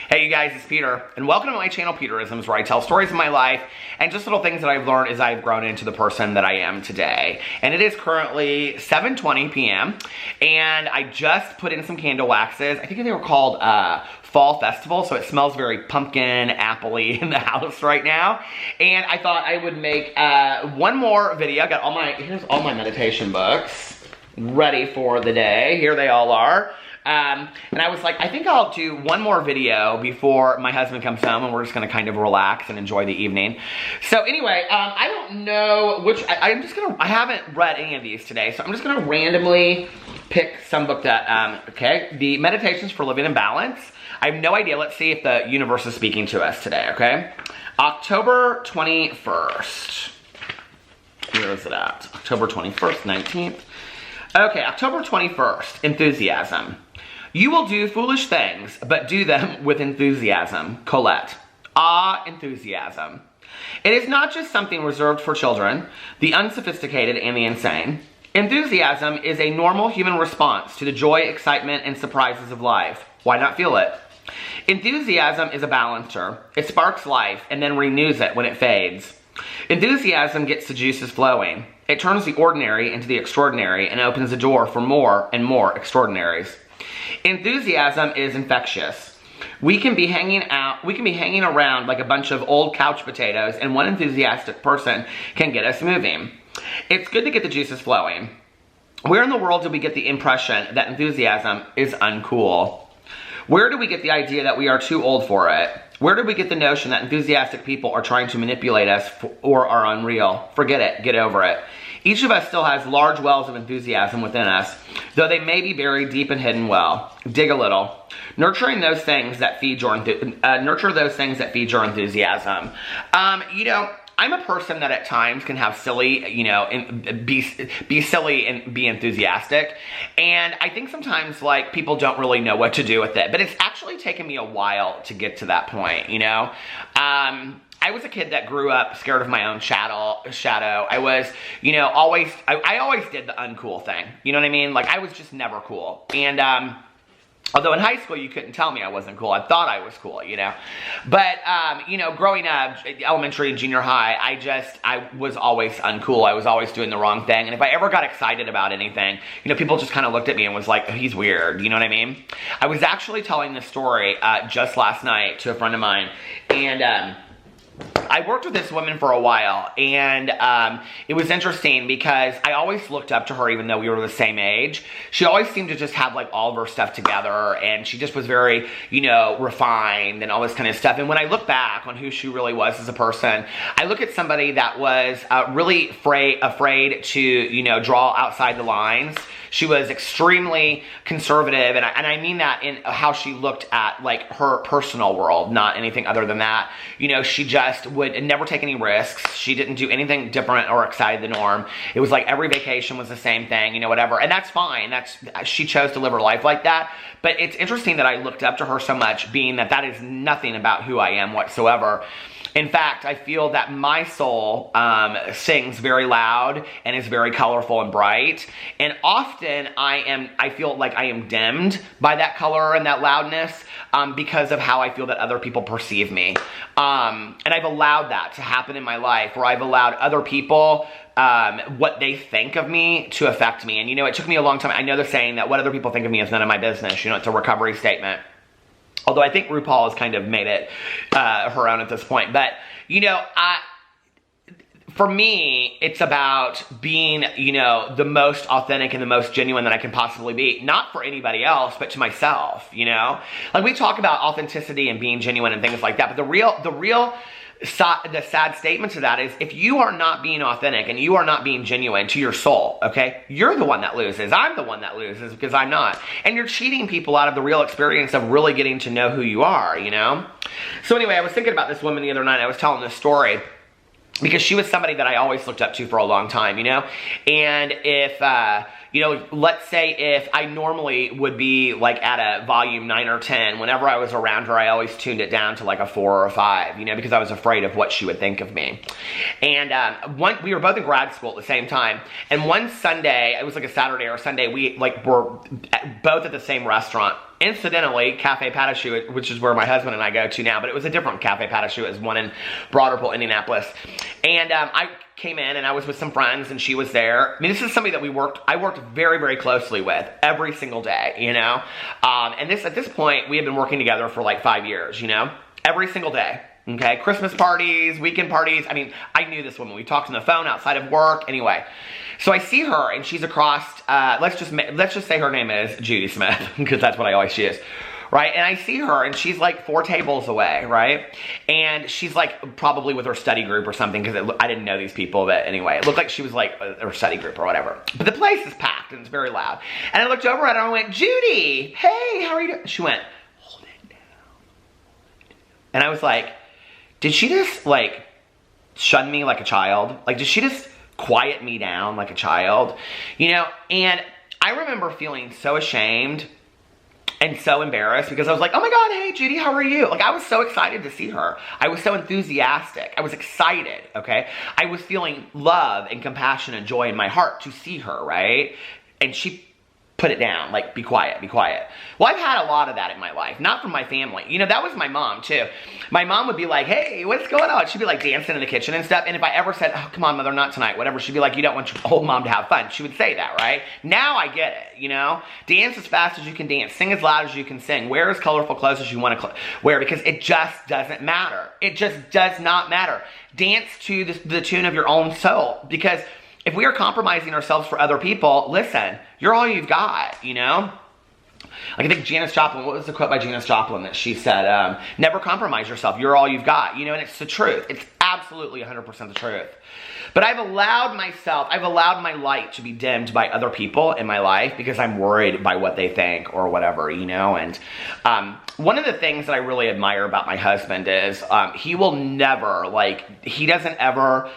Hey you guys, it's Peter, and welcome to my channel, Peterisms, where I tell stories of my life and just little things that I've learned as I've grown into the person that I am today. And it is currently 7:20 p.m. and I just put in some candle waxes. I think they were called Fall Festival, so it smells very pumpkin, apple-y in the house right now. And I thought I would make one more video. I got here's all my meditation books ready for the day. Here they all are. And I was like, I think I'll do one more video before my husband comes home and we're just gonna kind of relax and enjoy the evening. So anyway, I don't know which, I haven't read any of these today, so I'm just gonna randomly pick some book that, okay, the Meditations for Living in Balance. I have no idea, let's see if the universe is speaking to us today, okay? October 21st. Where is it at? October 21st, 19th. Okay, October 21st, enthusiasm. You will do foolish things, but do them with enthusiasm. Colette. Ah, enthusiasm. It is not just something reserved for children, the unsophisticated, and the insane. Enthusiasm is a normal human response to the joy, excitement, and surprises of life. Why not feel it? Enthusiasm is a balancer. It sparks life and then renews it when it fades. Enthusiasm gets the juices flowing. It turns the ordinary into the extraordinary and opens the door for more and more extraordinaries. Enthusiasm is infectious. We can be hanging around like a bunch of old couch potatoes, and one enthusiastic person can get us moving. It's good to get the juices flowing. Where in the world do we get the impression that enthusiasm is uncool? Where do we get the idea that we are too old for it? Where do we get the notion that enthusiastic people are trying to manipulate us or are unreal? Forget it. Get over it. Each of us still has large wells of enthusiasm within us, though they may be buried deep and hidden well. Dig a little. Nurture those things that feed your enthusiasm. You know, I'm a person that at times can have silly, you know, and be silly and be enthusiastic. And I think sometimes, like, people don't really know what to do with it. But it's actually taken me a while to get to that point, you know? I was a kid that grew up scared of my own shadow. I was, you know, I always did the uncool thing. You know what I mean? Like, I was just never cool. And, although in high school, you couldn't tell me I wasn't cool. I thought I was cool, you know. But, you know, growing up, elementary and junior high, I was always uncool. I was always doing the wrong thing. And if I ever got excited about anything, you know, people just kind of looked at me and was like, oh, he's weird. You know what I mean? I was actually telling this story just last night to a friend of mine. And, I worked with this woman for a while, and it was interesting because I always looked up to her even though we were the same age. She always seemed to just have like all of her stuff together, and she just was very, you know, refined and all this kind of stuff. And when I look back on who she really was as a person, I look at somebody that was really afraid to, you know, draw outside the lines. She was extremely conservative, and I mean that in how she looked at, like, her personal world, not anything other than that. You know, she just would never take any risks. She didn't do anything different or outside the norm. It was like every vacation was the same thing, you know, whatever. And that's fine. She chose to live her life like that. But it's interesting that I looked up to her so much, being that is nothing about who I am whatsoever. In fact, I feel that my soul sings very loud and is very colorful and bright. And often I feel like I am dimmed by that color and that loudness because of how I feel that other people perceive me. And I've allowed that to happen in my life, where I've allowed other people what they think of me to affect me. And you know, it took me a long time. I know they're saying that what other people think of me is none of my business. You know, it's a recovery statement. Although I think RuPaul has kind of made it her own at this point. But, you know, for me, it's about being, you know, the most authentic and the most genuine that I can possibly be. Not for anybody else, but to myself, you know? Like, we talk about authenticity and being genuine and things like that. But the sad statement to that is, if you are not being authentic and you are not being genuine to your soul, okay, you're the one that loses. I'm the one that loses because I'm not. And you're cheating people out of the real experience of really getting to know who you are, you know? So anyway, I was thinking about this woman the other night. I was telling this story because she was somebody that I always looked up to for a long time, you know? And if, you know, let's say if I normally would be like at a volume 9 or 10, whenever I was around her, I always tuned it down to like a 4 or a 5, you know, because I was afraid of what she would think of me. And we were both in grad school at the same time. And one Sunday, it was like a Saturday or a Sunday, we like were both at the same restaurant. Incidentally, Cafe Patachou, which is where my husband and I go to now, but it was a different Cafe Patachou. It was one in Broad Ripple, Indianapolis. And I came in and I was with some friends and she was there. I mean, this is somebody that I worked very, very closely with every single day, you know? And at this point, we had been working together for like 5 years, you know? Every single day. Okay, Christmas parties, weekend parties. I mean, I knew this woman. We talked on the phone outside of work. Anyway, so I see her and she's across, let's just say her name is Judy Smith, because that's what she is. Right, and I see her and she's like 4 tables away, right? And she's like probably with her study group or something, because I didn't know these people, but anyway, it looked like she was like her study group or whatever. But the place is packed and it's very loud. And I looked over at her and I went, Judy, hey, how are you doing? She went, hold it down. And I was like, did she just like shun me like a child? Like, did she just quiet me down like a child? You know, and I remember feeling so ashamed and so embarrassed, because I was like, oh my God, hey Judy, how are you? Like, I was so excited to see her. I was so enthusiastic. I was excited, okay? I was feeling love and compassion and joy in my heart to see her, right? And she put it down, like, be quiet, be quiet. Well, I've had a lot of that in my life, not from my family. You know, that was my mom too. My mom would be like, hey, what's going on? She'd be like dancing in the kitchen and stuff. And if I ever said, oh, come on, mother, not tonight, whatever, she'd be like, you don't want your old mom to have fun. She would say that, right? Now I get it, you know? Dance as fast as you can dance. Sing as loud as you can sing. Wear as colorful clothes as you want to wear, because it just doesn't matter. It just does not matter. Dance to the tune of your own soul, because if we are compromising ourselves for other people, listen, you're all you've got, you know? Like, I think Janis Joplin, what was the quote by Janis Joplin that she said? Never compromise yourself. You're all you've got, you know? And it's the truth. It's absolutely 100% the truth. But I've allowed my light to be dimmed by other people in my life, because I'm worried by what they think or whatever, you know? And one of the things that I really admire about my husband is he will never, like, he doesn't ever...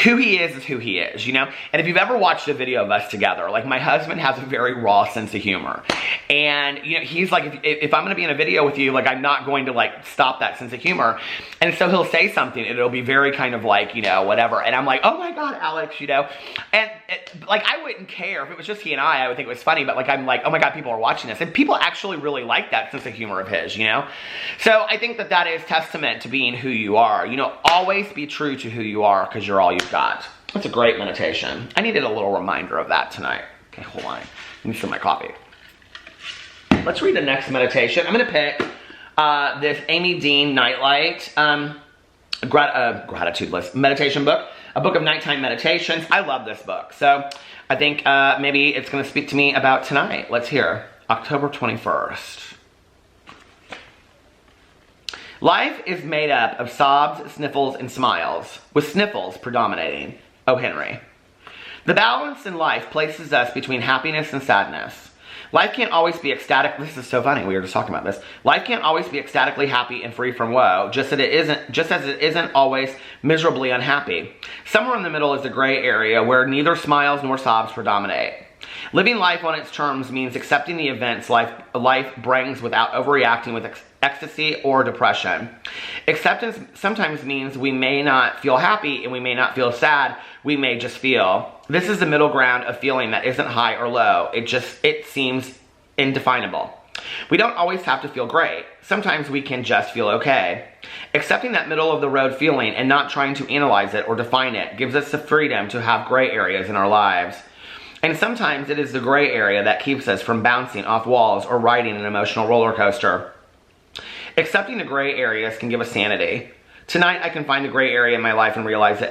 who he is who he is, you know? And if you've ever watched a video of us together, like, my husband has a very raw sense of humor. And, you know, he's like, if I'm going to be in a video with you, like, I'm not going to, like, stop that sense of humor. And so he'll say something, and it'll be very kind of like, you know, whatever. And I'm like, oh my God, Alex, you know? And, like, I wouldn't care. If it was just he and I would think it was funny. But, like, I'm like, oh my God, people are watching this. And people actually really like that sense of humor of his, you know? So I think that is testament to being who you are. You know, always be true to who you are, because you're all you've got. That's a great meditation. I needed a little reminder of that tonight. Okay, hold on. Let me sip my coffee. Let's read the next meditation. I'm going to pick this Amy Dean Nightlight gratitude list meditation book. A book of nighttime meditations. I love this book. So I think maybe it's going to speak to me about tonight. Let's hear. October 21st. Life is made up of sobs, sniffles, and smiles, with sniffles predominating. O. Henry. The balance in life places us between happiness and sadness. Life can't always be ecstatic. This is so funny. We were just talking about this. Life can't always be ecstatically happy and free from woe, just as it isn't always miserably unhappy. Somewhere in the middle is the gray area where neither smiles nor sobs predominate. Living life on its terms means accepting the events life brings without overreacting with ecstasy or depression. Acceptance sometimes means we may not feel happy and we may not feel sad. We may just feel. This is the middle ground of feeling that isn't high or low. It seems indefinable. We don't always have to feel great. Sometimes we can just feel okay. Accepting that middle of the road feeling and not trying to analyze it or define it gives us the freedom to have gray areas in our lives. And sometimes it is the gray area that keeps us from bouncing off walls or riding an emotional roller coaster. Accepting the gray areas can give us sanity. Tonight I can find the gray area in my life and realize that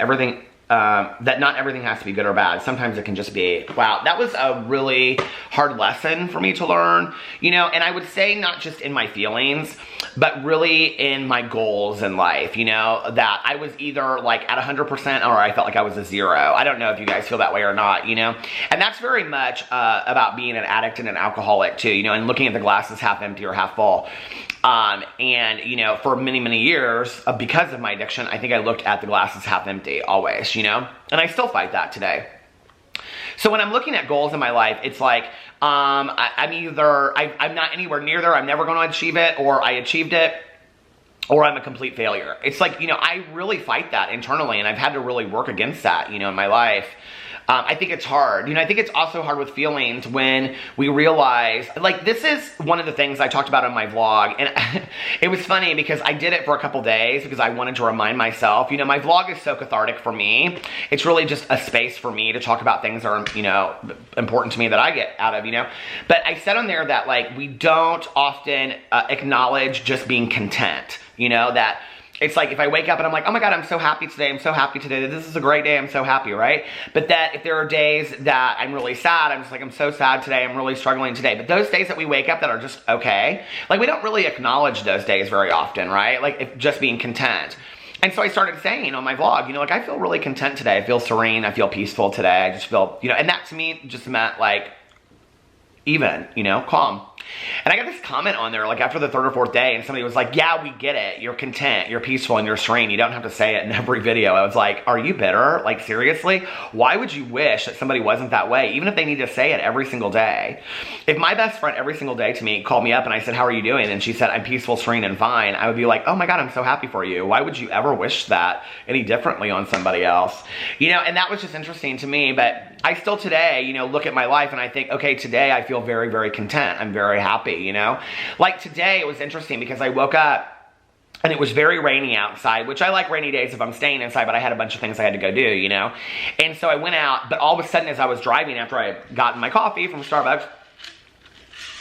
that not everything has to be good or bad. Sometimes it can just be, wow, that was a really hard lesson for me to learn, you know, and I would say not just in my feelings, but really in my goals in life, you know, that I was either like at 100% or I felt like I was a 0. I don't know if you guys feel that way or not, you know, and that's very much about being an addict and an alcoholic too, you know, and looking at the glasses half empty or half full. And, you know, for many, many years, because of my addiction, I think I looked at the glasses half empty always, you know, and I still fight that today. So when I'm looking at goals in my life, it's like, I'm not anywhere near there. I'm never going to achieve it, or I achieved it, or I'm a complete failure. It's like, you know, I really fight that internally, and I've had to really work against that, you know, in my life. I think it's hard. You know, I think it's also hard with feelings when we realize, like, this is one of the things I talked about on my vlog, and it was funny because I did it for a couple days because I wanted to remind myself, you know, my vlog is so cathartic for me. It's really just a space for me to talk about things that are, you know, important to me that I get out of, you know. But I said on there that, like, we don't often acknowledge just being content, you know, that it's like if I wake up and I'm like, oh my God, I'm so happy today. I'm so happy today. This is a great day. I'm so happy, right? But that if there are days that I'm really sad, I'm just like, I'm so sad today. I'm really struggling today. But those days that we wake up that are just okay, like we don't really acknowledge those days very often, right? Like if just being content. And so I started saying on my vlog, you know, like I feel really content today. I feel serene. I feel peaceful today. I just feel, you know, and that to me just meant like even, you know, calm. And I got this comment on there, like after the third or fourth day, and somebody was like, yeah, we get it. You're content, you're peaceful, and you're serene. You don't have to say it in every video. I was like, are you bitter? Like, seriously? Why would you wish that somebody wasn't that way, even if they need to say it every single day? If my best friend every single day to me called me up and I said, how are you doing? And she said, I'm peaceful, serene, and fine. I would be like, oh my God, I'm so happy for you. Why would you ever wish that any differently on somebody else? You know, and that was just interesting to me, but I still today, you know, look at my life and I think, okay, today I feel very, very content. I'm very happy, you know? Like today, it was interesting because I woke up and it was very rainy outside, which I like rainy days if I'm staying inside, but I had a bunch of things I had to go do, you know? And so I went out, but all of a sudden as I was driving after I had gotten my coffee from Starbucks,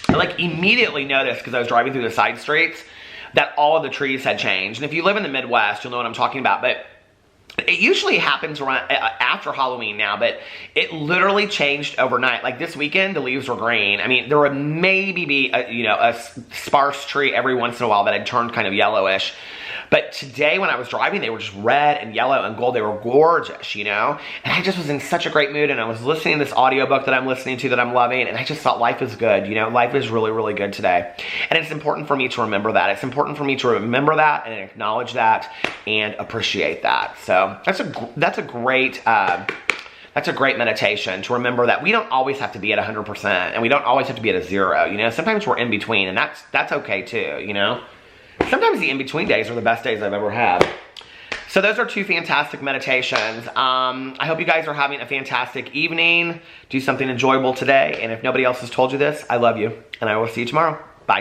I like immediately noticed, because I was driving through the side streets, that all of the trees had changed. And if you live in the Midwest, you'll know what I'm talking about, but it usually happens around after Halloween now, but it literally changed overnight. Like this weekend, the leaves were green. I mean, there would maybe be a sparse tree every once in a while that had turned kind of yellowish. But today when I was driving, they were just red and yellow and gold. They were gorgeous, you know? And I just was in such a great mood, and I was listening to this audiobook that I'm listening to that I'm loving, and I just thought life is good, you know? Life is really, really good today. And it's important for me to remember that. It's important for me to remember that and acknowledge that and appreciate that. So that's a great meditation, to remember that we don't always have to be at 100%, and we don't always have to be at a 0, you know? Sometimes we're in between, and that's okay too, you know? Sometimes the in-between days are the best days I've ever had. So those are 2 fantastic meditations. I hope you guys are having a fantastic evening. Do something enjoyable today. And if nobody else has told you this, I love you. And I will see you tomorrow.